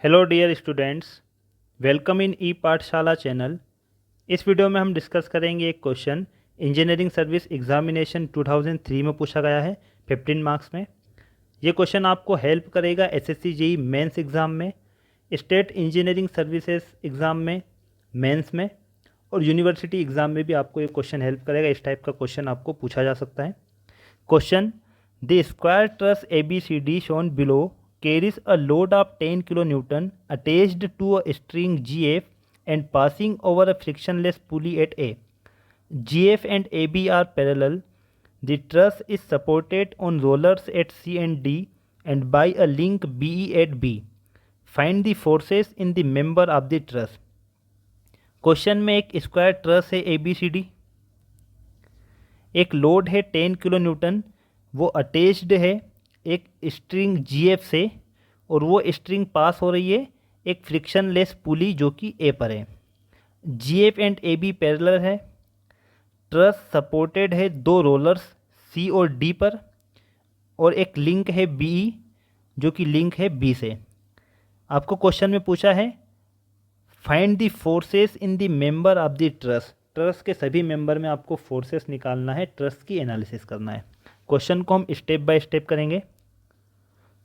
Hello dear students, welcome in E Pathshala channel. इस video में हम डिस्कस करेंगे एक क्वेश्चन इंजीनियरिंग सर्विस एग्जामिनेशन 2003 में पूछा गया है 15 मार्क्स में। ये क्वेश्चन आपको हेल्प करेगा एसएससी जेईई मेंस एग्ज़ाम में, स्टेट इंजीनियरिंग सर्विसेज एग्ज़ाम में, मेंस में और यूनिवर्सिटी एग्ज़ाम में भी आपको ये क्वेश्चन हेल्प करेगा। इस टाइप का क्वेश्चन आपको पूछा जा सकता है। Question: the square truss ABCD shown below carries a load of 10 kN attached to a string GF and passing over a frictionless pulley at A. GF and AB are parallel. The truss is supported on rollers at C and D and by a link BE at B. Find the forces in the member of the truss. Question में एक square truss है ABCD, एक load है 10 kilo Newton, वो attached है एक string GF से और वो स्ट्रिंग पास हो रही है एक फ्रिक्शनलेस पुली जो कि A पर है। GF एंड AB पैरेलल है। ट्रस सपोर्टेड है दो रोलर्स C और D पर और एक लिंक है BE जो कि लिंक है B से। आपको क्वेश्चन में पूछा है find the forces in the member of the truss. Truss के सभी मेंबर में आपको फोर्सेस निकालना है, ट्रस की एनालिसिस करना है। क्वेश्चन को हम स्टेप बाय स्टेप करेंगे।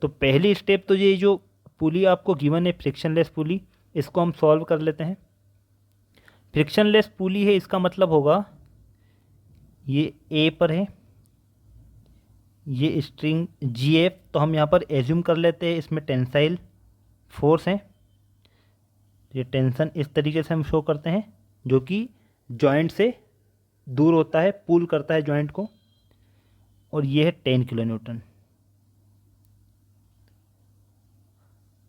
तो पहली स्टेप तो ये जो पुली आपको गिवन है फ्रिक्शनलेस पुली, इसको हम सॉल्व कर लेते हैं। फ्रिक्शनलेस पुली है, इसका मतलब होगा ये A पर है, ये स्ट्रिंग GF, तो हम यहाँ पर एज्यूम कर लेते हैं इसमें टेंसाइल फोर्स है। ये टेंशन इस तरीके से हम शो करते हैं जो कि जॉइंट से दूर होता है, पुल करता है जॉइंट को, और ये है 10 किलो न्यूटन।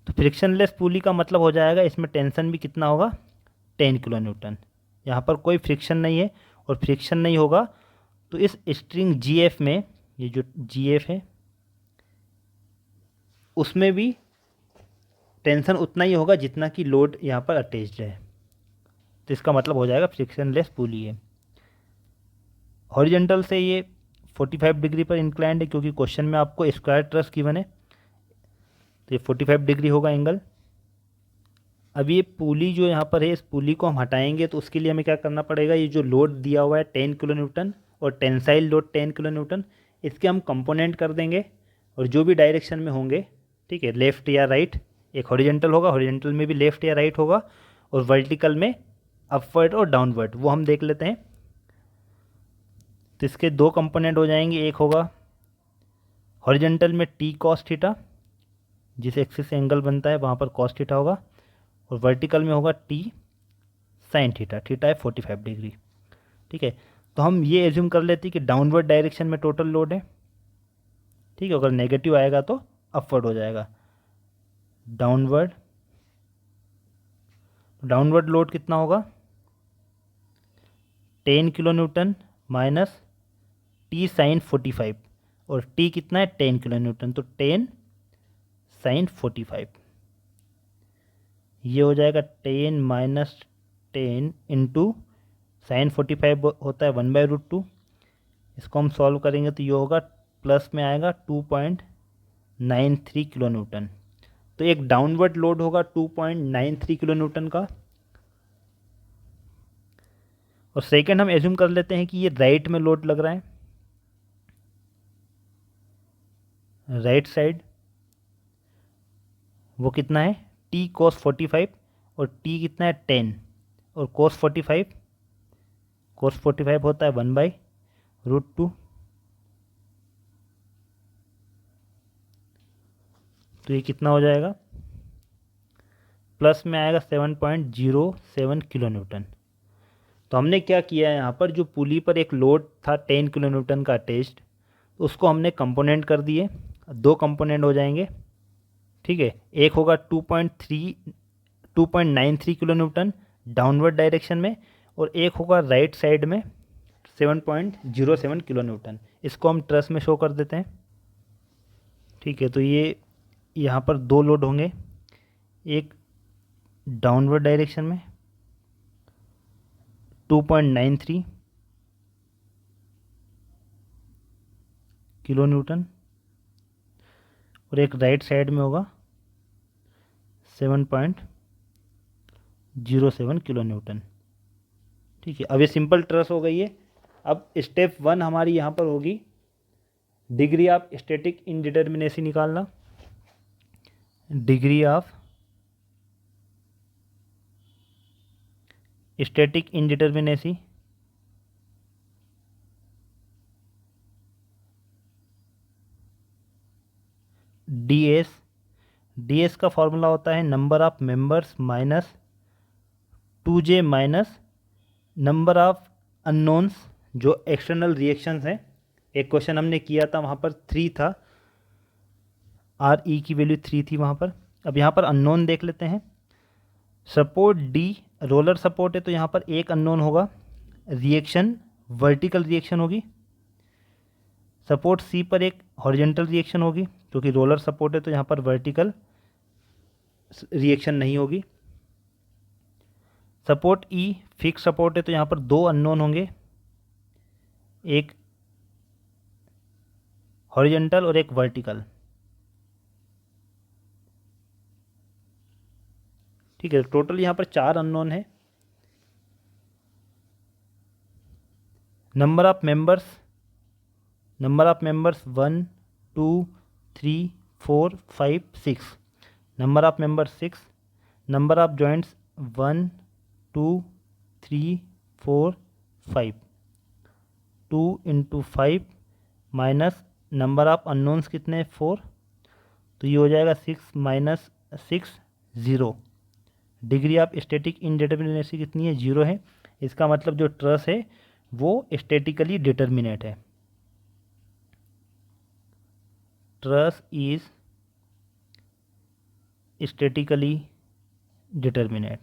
तो फ्रिक्शनलेस पुली का मतलब हो जाएगा इसमें टेंशन भी कितना होगा, 10 किलो न्यूटन। यहाँ पर कोई फ्रिक्शन नहीं है और फ्रिक्शन नहीं होगा तो इस स्ट्रिंग GF में, ये जो GF है उसमें भी टेंशन उतना ही होगा जितना कि लोड यहाँ पर अटैच्ड है। तो इसका मतलब हो जाएगा फ्रिक्शनलेस पुली है। हॉरिजेंटल से ये 45 डिग्री पर इंक्लाइंड है क्योंकि क्वेश्चन में आपको स्क्वायर ट्रस गिवन है, तो ये 45 डिग्री होगा एंगल। अब ये पुली जो यहाँ पर है, इस पुली को हम हटाएंगे तो उसके लिए हमें क्या करना पड़ेगा, ये जो लोड दिया हुआ है 10 किलो न्यूटन और टेंसाइल लोड 10 किलो न्यूटन, इसके हम कंपोनेंट कर देंगे और जो भी डायरेक्शन में होंगे, ठीक है, लेफ़्ट या राइट, एक हॉरिजेंटल होगा, हॉरिजेंटल में भी लेफ़्ट या राइट होगा, और वर्टिकल में अपवर्ड और डाउनवर्ड, वो हम देख लेते हैं। तो इसके दो कंपोनेंट हो जाएंगे, एक होगा हॉरिजेंटल में T cos थीटा, जिस एक्सिस से एंगल बनता है वहाँ पर cos थीटा होगा, और वर्टिकल में होगा T sin थीटा, थीटा है 45 डिग्री। ठीक है, तो हम ये एज्यूम कर लेते हैं कि डाउनवर्ड डायरेक्शन में टोटल लोड है। ठीक है, अगर नेगेटिव आएगा तो अपवर्ड हो जाएगा। डाउनवर्ड लोड कितना होगा, 10 kilo Newton minus T sin 45, और T कितना है 10 किलो न्यूटन, तो 10 sin 45, ये हो जाएगा 10 माइनस 10 इंटू साइन 45 होता है 1/√2। इसको हम सॉल्व करेंगे तो ये होगा प्लस में आएगा 2.93 किलो न्यूटन। तो एक डाउनवर्ड लोड होगा 2.93 किलो न्यूटन का, और सेकंड हम एज्यूम कर लेते हैं कि ये राइट में लोड लग रहा है, राइट साइड, वो कितना है T cos 45, और T कितना है 10, और cos 45 होता है 1/√2। तो ये कितना हो जाएगा, प्लस में आएगा 7.07 किलो न्यूटन। तो हमने क्या किया है, यहाँ पर जो पुली पर एक लोड था 10 किलो न्यूटन का अटैच्ड, उसको हमने कंपोनेंट कर दिए, दो कंपोनेंट हो जाएंगे। ठीक है, एक होगा 2.93 किलो न्यूटन डाउनवर्ड डायरेक्शन में, और एक होगा राइट साइड में 7.07 किलो न्यूटन। इसको हम ट्रस में शो कर देते हैं। ठीक है, तो ये यहाँ पर दो लोड होंगे, एक डाउनवर्ड डायरेक्शन में 2.93 किलो न्यूटन, और एक राइट साइड में होगा 7.07 किलो न्यूटन। ठीक है, अब ये सिंपल ट्रस हो गई है। अब स्टेप 1 हमारी यहाँ पर होगी डिग्री ऑफ स्टैटिक इनडिटर्मिनेसी निकालना। Degree of static indeterminacy ds का फॉर्मूला होता है number of members minus 2j minus number of unknowns जो एक्सटर्नल रिएक्शंस हैं। एक क्वेश्चन हमने किया था, वहाँ पर 3 था, RE की वैल्यू 3 थी वहाँ पर। अब यहाँ पर अननोन देख लेते हैं। सपोर्ट D रोलर सपोर्ट है तो यहाँ पर एक अननोन होगा, रिएक्शन वर्टिकल रिएक्शन होगी। सपोर्ट C पर एक हॉरिजॉन्टल रिएक्शन होगी, क्योंकि रोलर सपोर्ट है तो यहाँ पर वर्टिकल रिएक्शन नहीं होगी। सपोर्ट E फिक्स सपोर्ट है तो यहाँ पर 2 अननोन होंगे, एक हॉरिजॉन्टल और एक वर्टिकल। ठीक है, टोटल यहाँ पर 4 अननोन है। Number of members 1 2 3 4 5 6। Number of members 6। Number of joints 1 2 3 4 5। 2 into 5 minus number of unknowns कितने 4, तो ये हो जाएगा 6 minus 6 0। Degree of static indeterminacy कितनी है 0 है। इसका मतलब जो ट्रस है वो स्टैटिकली डिटर्मिनेट है। Truss is statically determinate.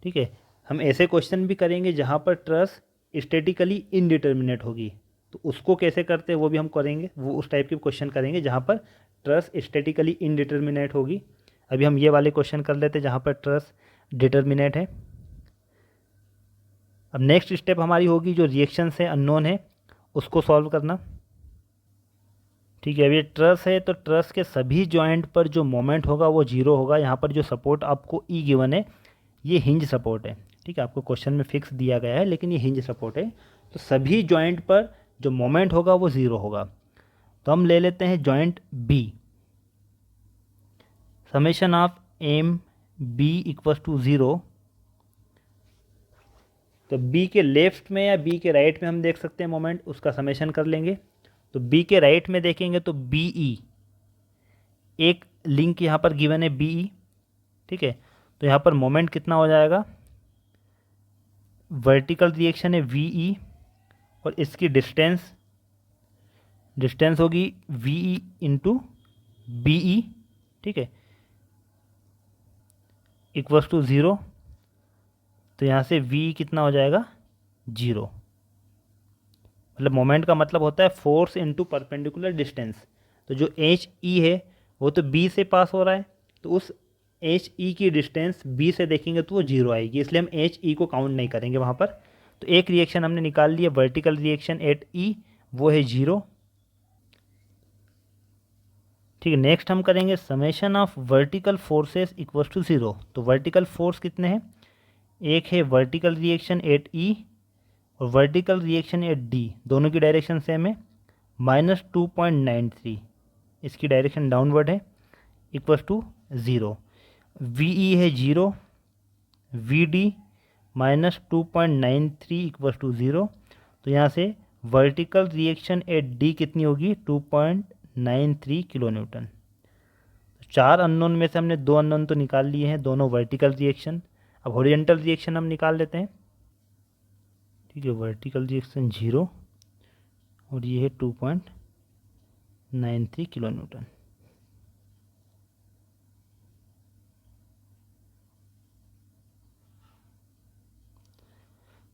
ठीक है, हम ऐसे क्वेश्चन भी करेंगे जहाँ पर ट्रस स्टैटिकली इनडिटर्मिनेट होगी, तो उसको कैसे करते हैं वो भी हम करेंगे। वो उस टाइप के क्वेश्चन करेंगे जहाँ पर ट्रस स्टैटिकली इनडिटर्मिनेट होगी। अभी हम ये वाले क्वेश्चन कर लेते हैं जहाँ पर ट्रस डिटर्मिनेट है। अब नेक्स्ट स्टेप हमारी होगी जो रिएक्शन से अननोन है उसको सॉल्व करना। ठीक है, अब ये ट्रस है तो ट्रस के सभी जॉइंट पर जो मोमेंट होगा वो 0 होगा। यहाँ पर जो सपोर्ट आपको ई गिवन है ये हिंज सपोर्ट है। ठीक है, आपको क्वेश्चन में फिक्स दिया गया है लेकिन ये हिंज सपोर्ट है, तो सभी जॉइंट पर जो मोमेंट होगा वो 0 होगा। तो हम ले लेते हैं joint B. Summation of M B equals to 0। तो बी के लेफ्ट में या बी के राइट में हम देख सकते हैं मोमेंट, उसका समेशन कर लेंगे। तो बी के राइट में देखेंगे तो बी ई, एक लिंक यहाँ पर गिवन है बी ई। ठीक है, तो यहाँ पर मोमेंट कितना हो जाएगा, वर्टिकल रिएक्शन है वी ई और इसकी डिस्टेंस होगी V E into B E. ठीक है, इक्वल्स टू 0। तो यहाँ से v कितना हो जाएगा 0। मतलब मोमेंट का मतलब होता है फोर्स इनटू परपेंडिकुलर डिस्टेंस। तो जो एच ई है वो तो b से पास हो रहा है, तो उस एच ई की डिस्टेंस b से देखेंगे तो वो 0 आएगी, इसलिए हम एच ई को काउंट नहीं करेंगे वहाँ पर। तो एक रिएक्शन हमने निकाल लिया वर्टिकल रिएक्शन एट ई, वो है 0। ठीक है, नेक्स्ट हम करेंगे summation of vertical forces equals to 0। तो वर्टिकल फोर्स कितने हैं, एक है वर्टिकल रिएक्शन एट ई और वर्टिकल रिएक्शन एट डी, दोनों की डायरेक्शन सेम है, -2.93, इसकी डायरेक्शन डाउनवर्ड है, इक्वल्स टू 0। वी ई है 0, वी डी -2.93 इक्वल्स टू 0। तो यहाँ से वर्टिकल रिएक्शन एट डी कितनी होगी 2.93 किलो न्यूटन। 4 अननोन में से हमने 2 अननोन तो निकाल लिए हैं, दोनों वर्टिकल रिएक्शन। अब हॉरिजॉन्टल रिएक्शन हम निकाल लेते हैं। ठीक है, वर्टिकल रिएक्शन 0 और ये है 2.93 kilo newton.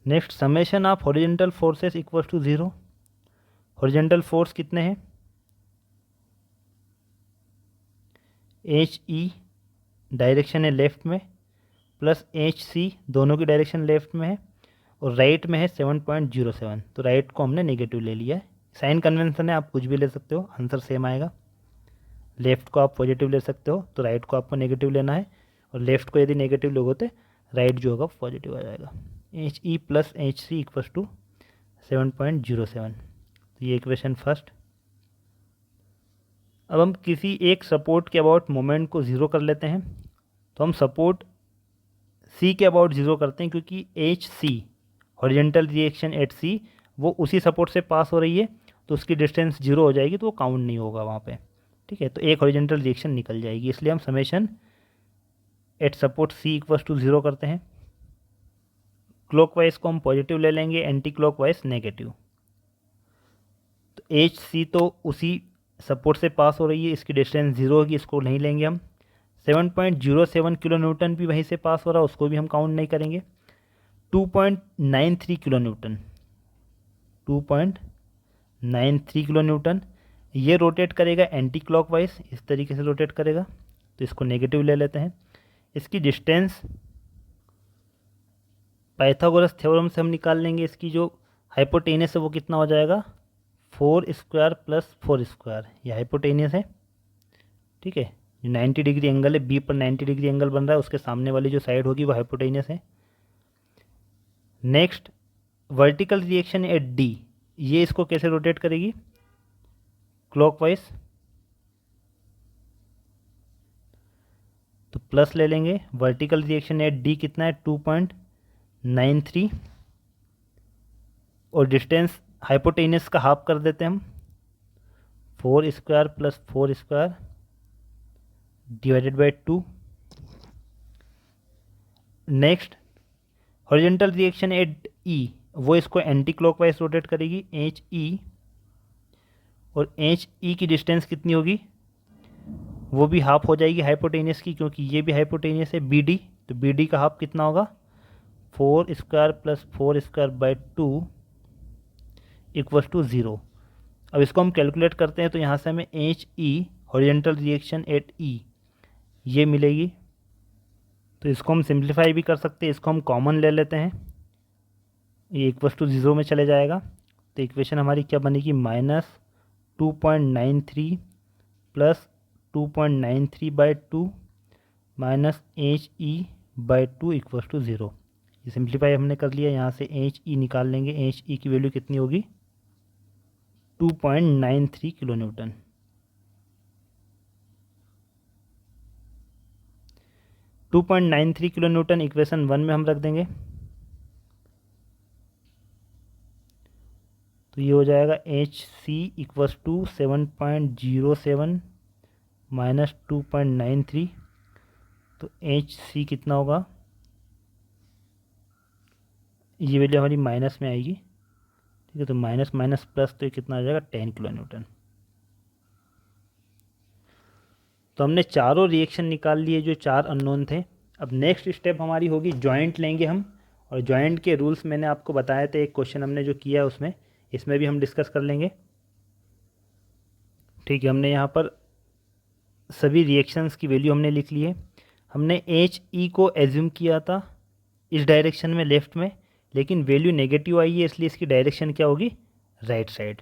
Next summation of horizontal forces equals to 0। Horizontal force कितने हैं, एच ई डायरेक्शन है लेफ्ट में प्लस एच सी, दोनों की डायरेक्शन लेफ्ट में है और राइट में है 7.07। तो राइट को हमने नेगेटिव ले लिया है। साइन कन्वेंशन है, आप कुछ भी ले सकते हो, आंसर सेम आएगा। लेफ़्ट को आप पॉजिटिव ले सकते हो तो राइट को आपको नेगेटिव लेना है, और लेफ़्ट को यदि नेगेटिव लोगे तो राइट जो होगा पॉजिटिव आ जाएगा। H E plus H C equals to 7.07। तो ये इक्वेशन फर्स्ट। अब हम किसी एक सपोर्ट के अबाउट मोमेंट को ज़ीरो कर लेते हैं। तो हम सपोर्ट सी के अबाउट ज़ीरो करते हैं क्योंकि H C horizontal reaction at C वो उसी सपोर्ट से पास हो रही है, तो उसकी डिस्टेंस जीरो हो जाएगी, तो वो काउंट नहीं होगा वहाँ पे। ठीक है, तो एक हॉरिजेंटल रिएक्शन निकल जाएगी, इसलिए हम summation at support C equals to zero करते हैं। क्लॉकवाइज को हम पॉजिटिव ले लेंगे, एंटी क्लॉकवाइज नेगेटिव। तो एच सी तो उसी सपोर्ट से पास हो रही है, इसकी डिस्टेंस ज़ीरो होगी, इसको नहीं लेंगे हम। 7.07 किलो न्यूटन भी वहीं से पास हो रहा है, उसको भी हम काउंट नहीं करेंगे। 2.93 किलो न्यूटन, 2.93 किलो न्यूटन ये रोटेट करेगा एंटी क्लॉकवाइज, इस तरीके से रोटेट करेगा, तो इसको नेगेटिव ले लेते हैं। इसकी डिस्टेंस पाइथागोरस थ्योरम से हम निकाल लेंगे, इसकी जो हाइपोटेनियस है वो कितना हो जाएगा, 4 स्क्वायर प्लस 4 स्क्वायर, ये हाइपोटेनियस है। ठीक है, जो 90 डिग्री एंगल है, बी पर 90 डिग्री एंगल बन रहा है, उसके सामने वाली जो साइड होगी वो हाइपोटेनियस है। Next vertical reaction at D, ये इसको कैसे रोटेट करेगी, क्लॉकवाइज, तो प्लस ले लेंगे। वर्टिकल रिएक्शन एट डी कितना है, 2.93, और डिस्टेंस हाइपोटेनियस का हाफ कर देते हैं हम, 4 square plus 4 square divided by 2। Next horizontal reaction at E, वो इसको एंटी क्लॉकवाइज रोटेट करेगी, एच ई, और एच ई की डिस्टेंस कितनी होगी, वो भी हाफ हो जाएगी हाइपोटेनियस की, क्योंकि ये भी हाइपोटेनियस है बी डी, तो बी डी का हाफ कितना होगा, 4 square plus 4 square by 2 equals to 0। अब इसको हम कैलकुलेट करते हैं, तो यहाँ से हमें H E horizontal reaction at E ये मिलेगी। तो इसको हम सिंप्लीफाई भी कर सकते हैं, इसको हम कॉमन ले लेते हैं, ये इक्वल्स टू 0 में चले जाएगा। तो इक्वेशन हमारी क्या बनेगी, -2.93 plus 2.93 by 2 minus H E by 2 equals to 0। ये सिंप्लीफाई हमने कर लिया, यहाँ से एच ई निकाल लेंगे, एच ई की वैल्यू कितनी होगी, 2.93 kilo newton. 2.93 kilo newton equation 1 में हम रख देंगे, तो ये हो जाएगा H C equals to 7.07 minus 2.93, तो एच सी कितना होगा, ये वैल्यू हमारी माइनस में आएगी। ठीक है, तो माइनस माइनस प्लस, तो ये कितना आ जाएगा, 10 किलो न्यूटन। तो हमने चारों रिएक्शन निकाल लिए जो 4 अननोन थे। अब नेक्स्ट स्टेप हमारी होगी जॉइंट लेंगे हम, और जॉइंट के रूल्स मैंने आपको बताए थे, एक क्वेश्चन हमने जो किया है उसमें, इसमें भी हम डिस्कस कर लेंगे। ठीक है, हमने यहाँ पर सभी रिएक्शंस की वैल्यू हमने लिख ली है। हमने एच ई को एज्यूम किया था इस डायरेक्शन में, लेफ्ट में, लेकिन वैल्यू नेगेटिव आई है, इसलिए इसकी डायरेक्शन क्या होगी, राइट साइड।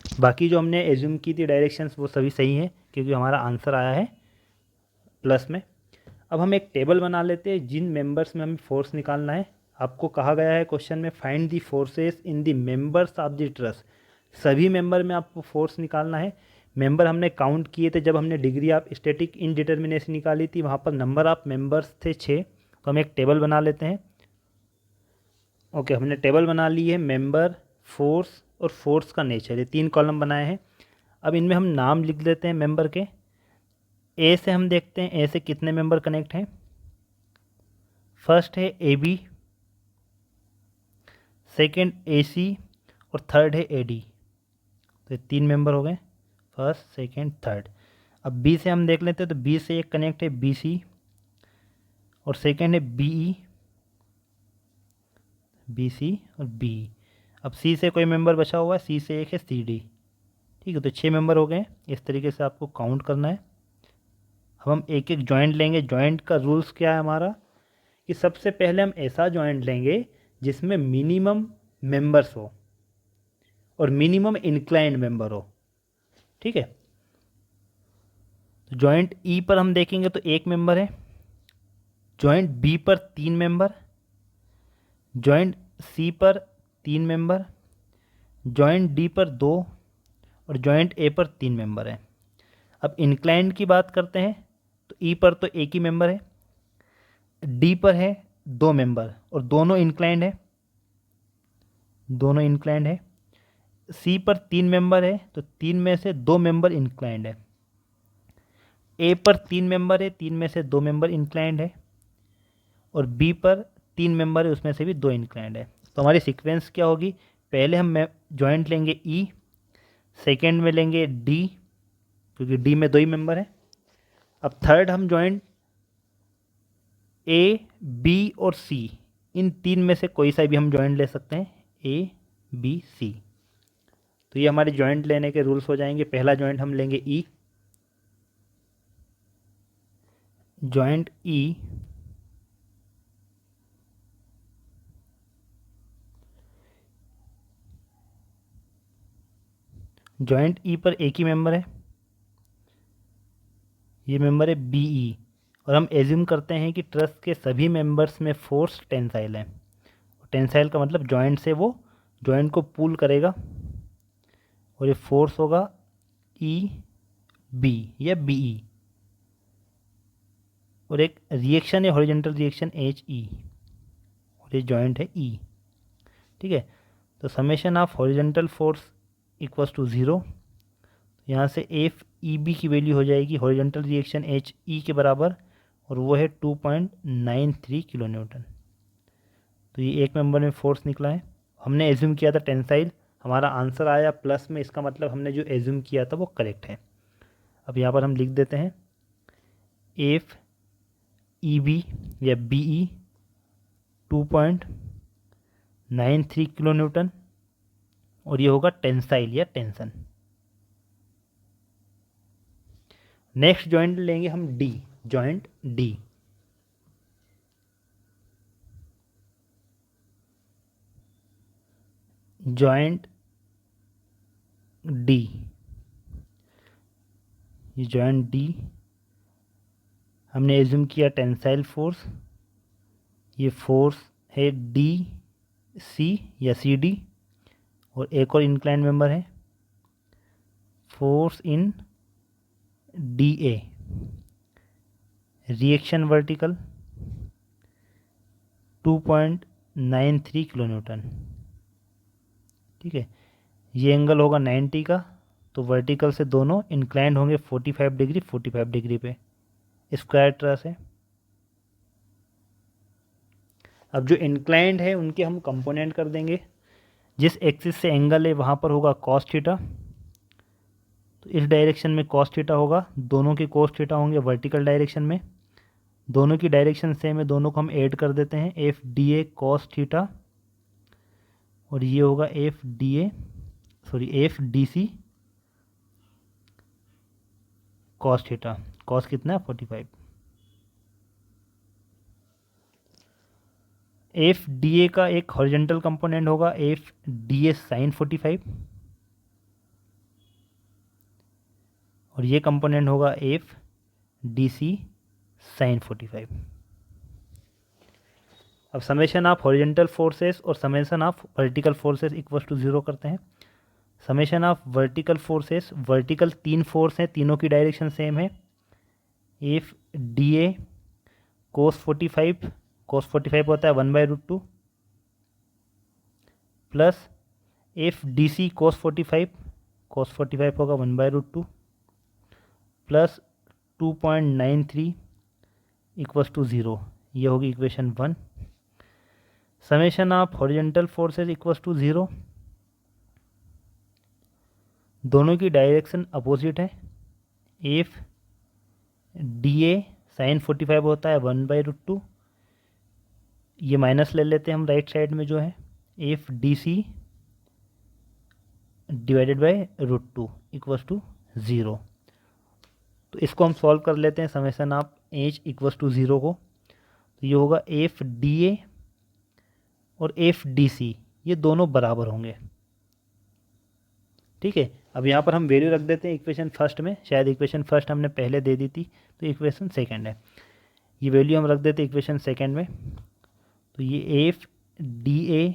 बाकी जो हमने एज्यूम की थी डायरेक्शंस वो सभी सही हैं, क्योंकि हमारा आंसर आया है प्लस में। अब हम एक टेबल बना लेते हैं जिन मेंबर्स में हमें फोर्स निकालना है। आपको कहा गया है क्वेश्चन में, find the forces in the members of the truss, सभी मेंबर में आपको फोर्स निकालना है। मेंबर हमने काउंट किए थे जब हमने डिग्री ऑफ स्टैटिक इनडिटर्मिनेसी निकाली थी, वहाँ पर नंबर ऑफ मेंबर्स थे 6। तो हम एक टेबल बना लेते हैं। ओके, हमने टेबल बना ली है, मेंबर, फोर्स और फोर्स का नेचर, ये 3 कॉलम बनाए हैं। अब इनमें हम नाम लिख देते हैं मेंबर के। ए से हम देखते हैं ए से कितने मेंबर कनेक्ट हैं। फर्स्ट है ए बी, सेकेंड ए सी, और थर्ड है ए डी। तो ये 3 मेंबर हो गए, फर्स्ट सेकेंड थर्ड। अब बी से हम देख लेते हैं, तो बी से एक कनेक्ट है बी सी, और सेकेंड है बी ई, बी सी और बी। अब सी से कोई मेंबर बचा हुआ है, सी से एक है सी डी। ठीक है, तो 6 मेंबर हो गए। इस तरीके से आपको काउंट करना है। अब हम एक एक जॉइंट लेंगे। जॉइंट का रूल्स क्या है हमारा, कि सबसे पहले हम ऐसा जॉइंट लेंगे जिसमें मिनिमम मेंबर्स हो और मिनिमम इंक्लाइंड मेंबर हो। ठीक है, तो जॉइंट ई पर हम देखेंगे तो एक मेंबर है, जॉइंट बी पर 3 मेंबर, जॉइंट सी पर 3 मेंबर, जॉइंट डी पर 2 और जॉइंट ए पर 3 मेंबर हैं। अब इंक्लाइंड की बात करते हैं तो ई पर तो एक ही मेंबर है, डी पर है 2 मेंबर और दोनों इंक्लाइंड है, दोनों इंक्लाइंड है। सी पर 3 मेंबर है तो 3 में से 2 मेंबर इंक्लाइंड है। ए पर 3 मेंबर है, 3 में से 2 मेंबर इंक्लाइंड है। और बी पर 3 मेंबर है, उसमें से भी 2 इंक्लाइंड है। तो हमारी सीक्वेंस क्या होगी, पहले हम जॉइंट लेंगे ई, सेकेंड में लेंगे डी क्योंकि डी में 2 ही मेंबर हैं। अब थर्ड हम जॉइंट ए, बी और सी, इन 3 में से कोई सा भी हम जॉइंट ले सकते हैं, ए, बी, सी। तो ये हमारे जॉइंट लेने के रूल्स हो जाएंगे। पहला जॉइंट हम लेंगे ई, जॉइंट ई जॉइंट ई पर एक ही मेंबर है, ये मेंबर है बी ई, और हम एज्यूम करते हैं कि ट्रस्ट के सभी मेंबर्स में फोर्स टेंसाइल है। टेंसाइल का मतलब जॉइंट से वो जॉइंट को पुल करेगा और ये फोर्स होगा ई बी या बी ई, और एक रिएक्शन है हॉरिजॉन्टल रिएक्शन एच ई, और ये जॉइंट है ई। ठीक है, तो summation of horizontal force equals to 0। यहाँ से एफ ई बी की वैल्यू हो जाएगी हॉरिजॉन्टल रिएक्शन एच ई के बराबर, और वो है 2.93 किलो न्यूटन। तो ये एक मेंबर में फोर्स निकला है। हमने एज्यूम किया था टेंसाइल, हमारा आंसर आया प्लस में, इसका मतलब हमने जो एज्यूम किया था वो करेक्ट है। अब यहाँ पर हम लिख देते हैं एफ ई बी या बी ई 2.93 किलो न्यूटन, और ये होगा टेंसाइल या टेंशन। नेक्स्ट जॉइंट लेंगे हम D, joint D. Joint D, ये जॉइंट डी हमने एज्यूम किया टेंसाइल फोर्स, ये फोर्स है डी सी या सी डी, और एक और इंक्लाइन मेंबर है force in D A, reaction vertical 2.93 kilo Newton. ठीक है, ये एंगल होगा 90 का, तो वर्टिकल से दोनों इंक्लाइंड होंगे 45 डिग्री 45 डिग्री पे, स्क्वायर ट्रस है। अब जो इंक्लाइंड है उनके हम कंपोनेंट कर देंगे। जिस एक्सिस से एंगल है वहाँ पर होगा कॉस थीटा, तो इस डायरेक्शन में कॉस थीटा होगा, दोनों के कॉस थीटा होंगे वर्टिकल डायरेक्शन में, दोनों की डायरेक्शन सेम है, दोनों को हम ऐड कर देते हैं, F D A cos theta, और ये होगा F D C cos theta. Cos कितना है 45। एफ डी ए का एक हॉरिजॉन्टल कंपोनेंट होगा एफ डी ए साइन 45, और ये कंपोनेंट होगा एफ डी सी साइन 45। अब समेशन ऑफ हॉरिजॉन्टल फोर्सेस और summation of vertical forces equal to 0 करते हैं। Summation of vertical forces, vertical 3 force हैं, तीनों की डायरेक्शन सेम है, एफ डी ए कोस 45 होता है 1/√2 प्लस एफ डी सी कोस 45 होगा 1/√2 प्लस 2.93 इक्वल्स टू 0, ये होगी equation 1। Summation of horizontal forces equals to 0, दोनों की डायरेक्शन अपोजिट है, एफ डी ए साइन 45 होता है 1/√2, ये माइनस ले लेते हैं हम राइट साइड में जो है, F D C divided by √2 equals to 0। तो इसको हम सॉल्व कर लेते हैं summation of H equals to 0 को, तो ये होगा एफ डी ए और एफ डी सी, ये दोनों बराबर होंगे। ठीक है, अब यहाँ पर हम वैल्यू रख देते हैं इक्वेशन फर्स्ट में, शायद इक्वेशन फर्स्ट हमने पहले दे दी थी तो इक्वेशन सेकंड है, ये वैल्यू हम रख देते हैं इक्वेशन सेकंड में। तो ये F D A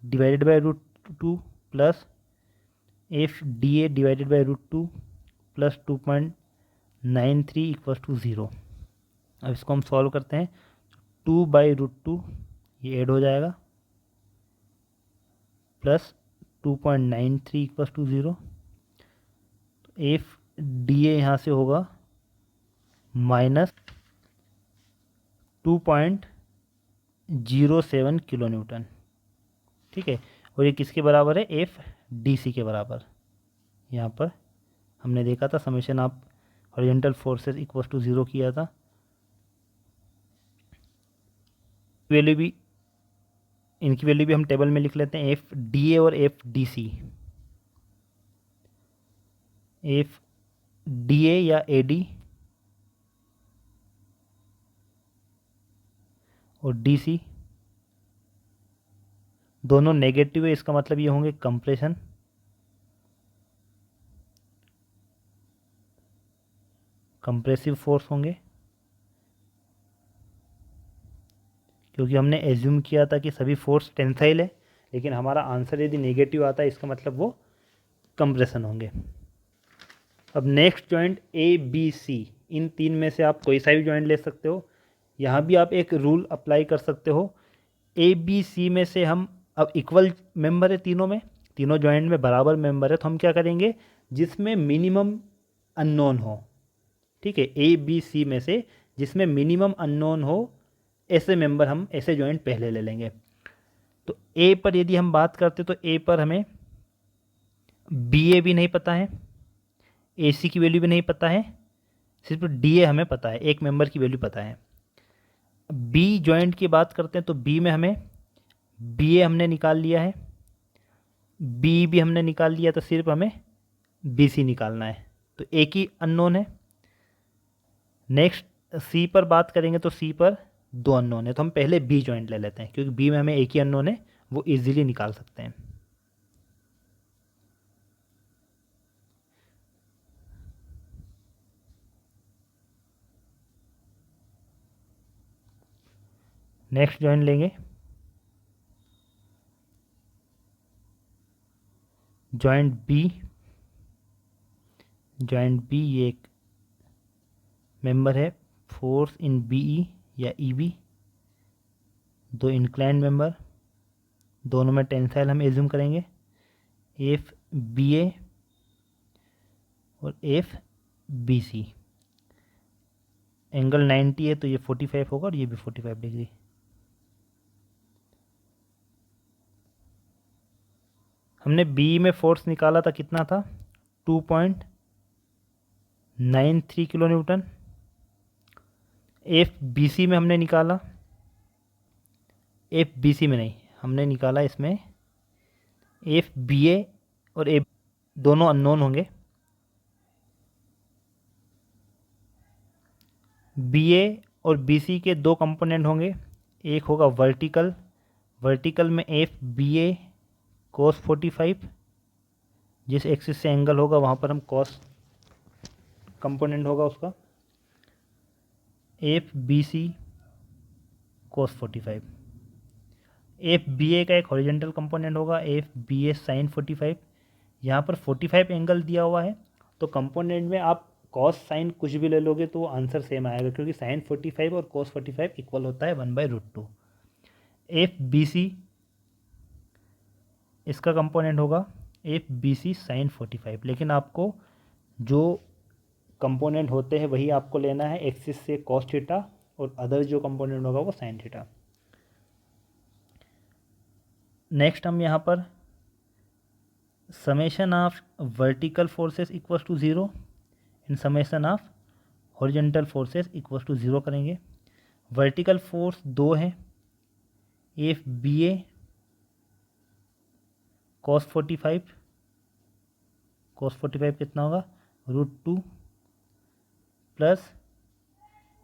divided by √2 plus F D A divided by √2 plus 2.93 equal to 0। अब इसको हम सॉल्व करते हैं, 2/√2 ये ऐड हो जाएगा प्लस 2.93 इक्वल टू 0। तो एफ डी ए यहाँ से होगा माइनस 2.07 किलो न्यूटन, ठीक है। और ये किसके बराबर है, एफ डी सी के बराबर। यहाँ पर हमने देखा था summation of horizontal forces equal to 0 किया था। वैल्यू भी, इनकी वैल्यू भी हम टेबल में लिख लेते हैं, एफ डी ए और F D C. F D A या ए डी और डी सी दोनों नेगेटिव है, इसका मतलब ये होंगे कंप्रेशन। कंप्रेसिव फोर्स होंगे, क्योंकि हमने एज्यूम किया था कि सभी फोर्स टेंसाइल है, लेकिन हमारा आंसर यदि नेगेटिव आता है इसका मतलब वो कंप्रेशन होंगे। अब next joint A B C, इन तीन में से आप कोई सा भी जॉइंट ले सकते हो। यहाँ भी आप एक रूल अप्लाई कर सकते हो, ए बी सी में से हम, अब इक्वल मेंबर है तीनों में, तीनों जॉइंट में बराबर मेंबर है, तो हम क्या करेंगे, जिसमें मिनिमम अननोन हो, ठीक है, ए बी सी में से जिसमें मिनिमम अननोन हो ऐसे मेंबर हम, ऐसे जॉइंट पहले ले लेंगे। तो ए पर यदि हम बात करते तो ए पर हमें बी ए भी नहीं पता है, ए सी की वैल्यू भी नहीं पता है, सिर्फ डी ए हमें पता है, एक मेंबर की वैल्यू पता है। बी जॉइंट की बात करते हैं तो बी में हमें बी ए हमने निकाल लिया है, बी भी हमने निकाल लिया, तो सिर्फ हमें बी सी निकालना है, तो एक ही अननोन है। नेक्स्ट सी पर बात करेंगे तो सी पर दो अननोन है, तो हम पहले बी जॉइंट ले लेते हैं, क्योंकि बी में हमें एक ही अननोन है, वो इजीली निकाल सकते हैं। नेक्स्ट जॉइंट लेंगे, जॉइंट बी। जॉइंट बी ये एक मेंबर है, फोर्स इन बीई या ईबी, दो इंक्लाइंड मेंबर, दोनों में टेंसाइल हम एज्यूम करेंगे, एफ बी ए और एफ बी सी। एंगल 90 है तो ये 45 होगा और ये भी 45 डिग्री। हमने बी में फोर्स निकाला था, कितना था, 2.93 kilo newton. F B C में हमने निकाला, एफ बी सी में नहीं, हमने निकाला इसमें एफ बी ए और एफ, दोनों अननोन होंगे। बी ए और बी सी के दो कंपोनेंट होंगे, एक होगा वर्टिकल, वर्टिकल में एफ बी ए cos 45, जिस एक्सिस से एंगल होगा वहाँ पर हम cos कंपोनेंट होगा उसका, F B C cos 45। F B A का एक हॉरिजेंटल कंपोनेंट होगा, एफ बी ए साइन 45। यहाँ पर 45 एंगल दिया हुआ है, तो कंपोनेंट में आप cos साइन कुछ भी ले लोगे तो आंसर सेम आएगा, क्योंकि साइन 45 और cos 45 इक्वल होता है 1/√2। एफ बी सी इसका कंपोनेंट होगा एफ बी सी साइन 45, लेकिन आपको जो कंपोनेंट होते हैं वही आपको लेना है, एक्सिस से कॉस थीटा और अदर जो कंपोनेंट होगा वो साइन थीटा। नेक्स्ट हम यहाँ पर summation of vertical forces equal to 0 इन summation of horizontal forces equal to 0 करेंगे। वर्टिकल फोर्स दो है, F B A cos 45, cos 45 कितना होगा, √2 plus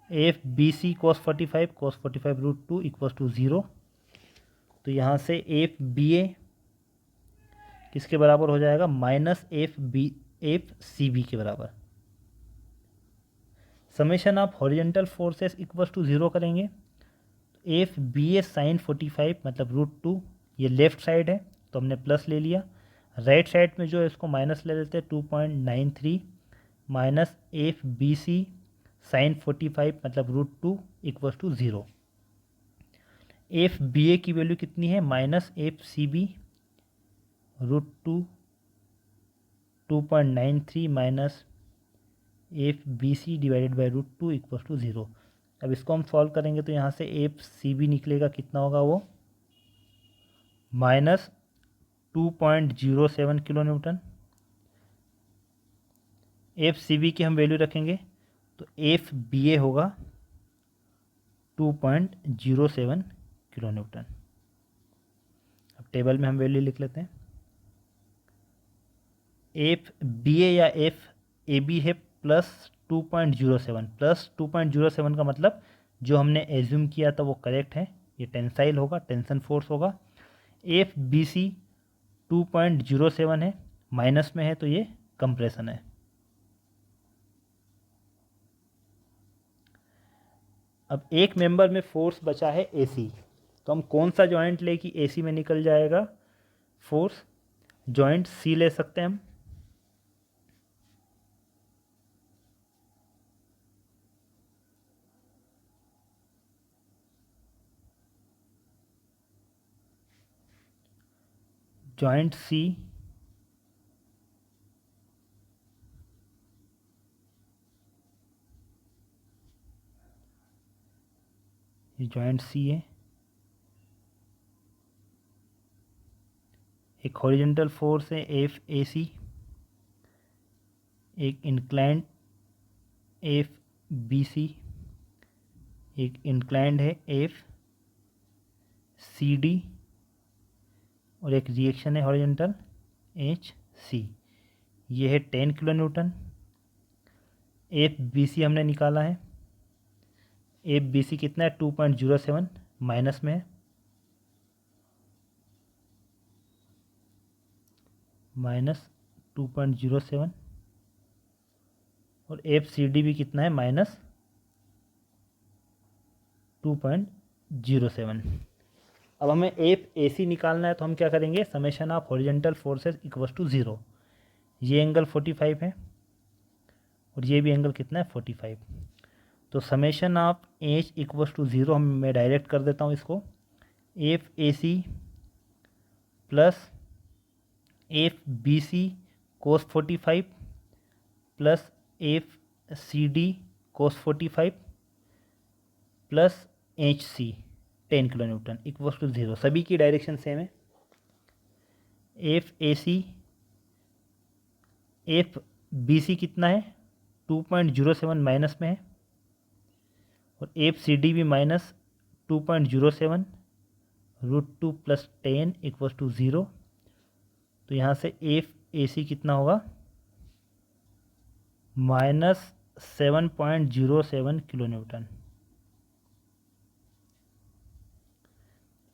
F B C cos 45 √2 equal to 0। तो यहाँ से एफ बी ए किसके बराबर हो जाएगा, -F के बराबर। Summation of horizontal forces equals to 0 करेंगे, FBA साइन 45 मतलब √2, ये लेफ्ट साइड है तो हमने प्लस ले लिया, राइट साइड में जो है इसको माइनस ले लेते हैं, 2.93 माइनस FBC साइन 45 मतलब √2 इक्वल्स टू 0। FBA की वैल्यू कितनी है, -FCB √2 2.93 minus FBC divided by √2 equals to 0। अब इसको हम सॉल्व करेंगे तो यहाँ से FCB निकलेगा, कितना होगा वो, -2.07 किलो न्यूटन। FCB की हम वैल्यू रखेंगे तो FBA होगा 2.07 किलो न्यूटन। अब टेबल में हम वैल्यू लिख लेते हैं, FBA या FAB है +2.07, +2.07 का मतलब जो हमने एज्यूम किया था वो करेक्ट है, ये टेंसाइल होगा, टेंशन फोर्स होगा। FBC 2.07 है, माइनस में है तो ये कंप्रेशन है। अब एक मेंबर में फोर्स बचा है AC, तो हम कौन सा जॉइंट ले कि AC में निकल जाएगा फोर्स, जॉइंट C ले सकते हैं हम। जॉइंट C ये जॉइंट C है, एक हॉरिजेंटल फोर्स है FAC, एक इंक्लाइंड FBC, एक इंक्लाइंड है FCD और एक रिएक्शन है हॉरिजेंटल HC। ये है 10 किलो न्यूटन। FBC हमने निकाला है, FBC कितना है, 2.07 माइनस में है, -2.07 और FCD भी कितना है, -2.07। अब हमें FAC निकालना है तो हम क्या करेंगे, summation of horizontal forces equals to 0। ये एंगल 45 है और ये भी एंगल कितना है, 45। तो summation of H equals to 0 हम मैं डायरेक्ट कर देता हूँ इसको, FAC plus FBC cos 45 plus FCD cos 45 plus HC 10 kilo newton equals to 0। सभी की डायरेक्शन सेम है। FBC कितना है, 2.07 माइनस में है और FCD भी -2.07 √2 + 10 इक्वल्स टू 0। तो यहाँ से FAC कितना होगा, -7.07 किलो न्यूटन।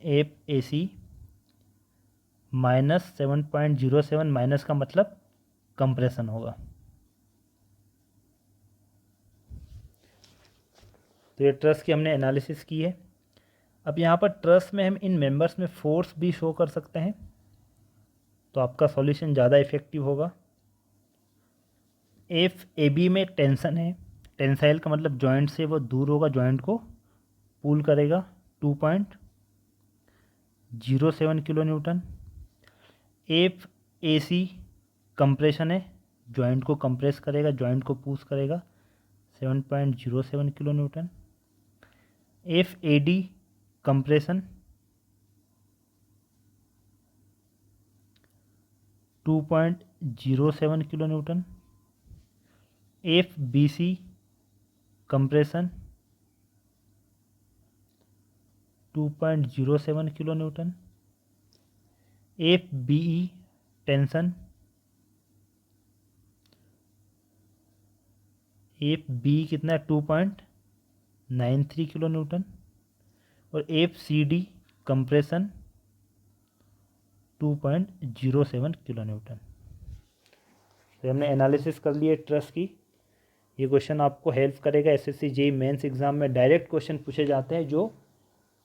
FAC -7.07 माइनस का मतलब कंप्रेशन होगा। तो ये ट्रस की हमने एनालिसिस की है। अब यहाँ पर ट्रस में हम इन मेंबर्स में फोर्स भी शो कर सकते हैं तो आपका सॉल्यूशन ज़्यादा इफेक्टिव होगा। FAB में टेंशन है, टेंसाइल का मतलब जॉइंट से वो दूर होगा, जॉइंट को पुल करेगा, 2.07 किलो न्यूटन। FAC कंप्रेशन है, जॉइंट को कंप्रेस करेगा, जॉइंट को पुश करेगा, 7.07 kilo Newton. FAD compression 2.07 kilo Newton. FBC compression 2.07 kilo Newton. FBE tension, FBE कितना है, 2.93 किलो न्यूटन और FCD कंप्रेशन 2.07 किलो न्यूटन। तो हमने एनालिसिस कर लिए ट्रस की। ये क्वेश्चन आपको हेल्प करेगा एसएससी जेईई मेंस एग्जाम में। डायरेक्ट क्वेश्चन पूछे जाते हैं जो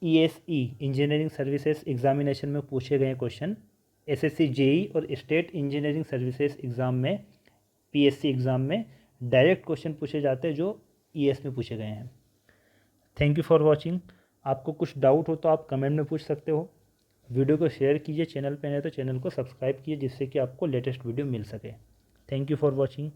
ईएसई इंजीनियरिंग सर्विसेज एग्जामिनेशन में पूछे गए क्वेश्चन एसएससी जेईई और स्टेट इंजीनियरिंग सर्विसेज एग्ज़ाम में पीएससी एग्ज़ाम में डायरेक्ट क्वेश्चन पूछे जाते हैं जो ईएस में पूछे गए हैं। Thank you for watching. आपको कुछ डाउट हो तो आप कमेंट में पूछ सकते हो। वीडियो को शेयर कीजिए, चैनल पे नहीं तो चैनल को सब्सक्राइब कीजिए जिससे कि आपको लेटेस्ट वीडियो मिल सके। Thank you for watching.